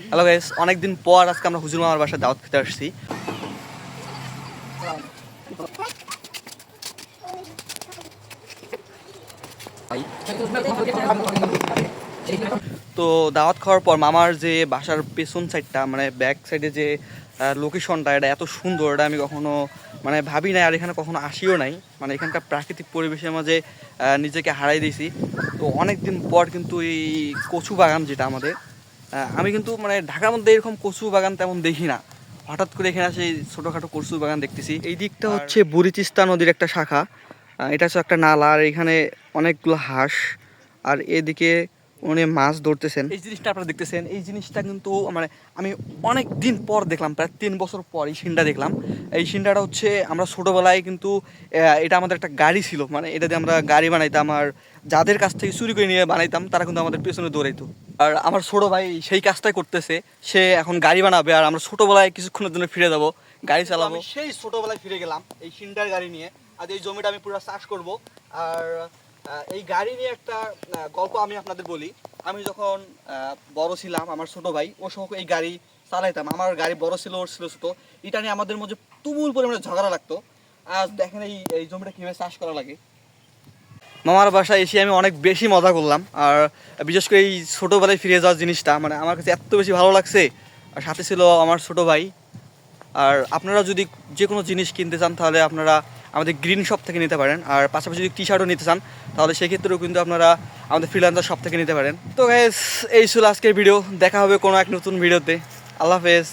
Hello guys, অনেকদিন পর আজকে আমরা হুজুর মামার বাসায় দাওয়াত খেতে আসছি। তো দাওয়াত খাওয়ার পর মামার যে বাসার পেছন সাইডটা মানে ব্যাক সাইডে যে লোকেশনটা, এটা এত সুন্দর, এটা আমি কখনো মানে ভাবি নাই, আর এখানে কখনো আসিও নাই। মানে এখানকার প্রাকৃতিক পরিবেশের মাঝে নিজেকে হারাই দিয়েছি। তো অনেক দিন পর কিন্তু এই কচু বাগান যেটা আমাদের, আমি কিন্তু মানে ঢাকার মধ্যে এরকম কচু বাগান তেমন দেখি না। হঠাৎ করে এখানে আসে ছোটোখাটো কচু বাগান দেখতেছি। এই দিকটা হচ্ছে বুড়িতিস্তা নদীর একটা শাখা, এটা হচ্ছে একটা নালা, আর এখানে অনেকগুলো হাঁস, আর এদিকে উনি মাছ ধরতেছেন। এই জিনিসটা আপনারা দেখতেছেন, এই জিনিসটা কিন্তু মানে আমি অনেক দিন পর দেখলাম, প্রায় 3 বছর পর এই সিনটা দেখলাম। এই সিনটা হচ্ছে আমরা ছোটোবেলায় কিন্তু এটা আমাদের একটা গাড়ি ছিল, মানে এটা দিয়ে আমরা গাড়ি বানাইতাম, আর যাদের কাছ থেকে চুরি করে নিয়ে বানাইতাম তারা কিন্তু আমাদের পেছনে দৌড়াইতো। আর আমার ছোটো ভাই সেই কাজটাই করতেছে, সে এখন গাড়ি বানাবে, আর আমরা ছোটোবেলায় কিছুক্ষণের জন্য ফিরে যাব, গাড়ি চালাবো। সেই ছোটোবেলায় ফিরে গেলাম এই সিনটার গাড়ি নিয়ে, আর এই জমিটা আমি পুরো চাষ করব। আর এই গাড়ি নিয়ে একটা গল্প আমি আপনাদের বলি। আমি যখন বড় ছিলাম, আমার ছোট ভাই ও সহ এই গাড়ি চালাইতাম। আমার গাড়ি বড় ছিল, ওর ছিল ছোট, এটা নিয়ে আমাদের মধ্যে তুমুল পরিমাণে ঝগড়া লাগতো। আজ দেখেন এই জমিটা কীভাবে চাষ করা লাগে। মামার বাসায় এসে আমি অনেক বেশি মজা করলাম, আর বিশেষ করে এই ছোটোবেলায় ফিরে যাওয়ার জিনিসটা মানে আমার কাছে এত বেশি ভালো লাগছে। আর সাথে ছিল আমার ছোট ভাই। আর আপনারা যদি যে কোনো জিনিস কিনতে চান তাহলে আপনারা আমাদের গ্রিন শপ থেকে নিতে পারেন, আর পাশাপাশি যদি টি শার্টও নিতে চান তাহলে সেক্ষেত্রেও কিন্তু আপনারা আমাদের ফ্রিল্যান্সার শপ থেকে নিতে পারেন। তো গাইস, এই ছিল আজকের ভিডিও, দেখা হবে কোনো এক নতুন ভিডিওতে। আল্লাহ হাফেজ।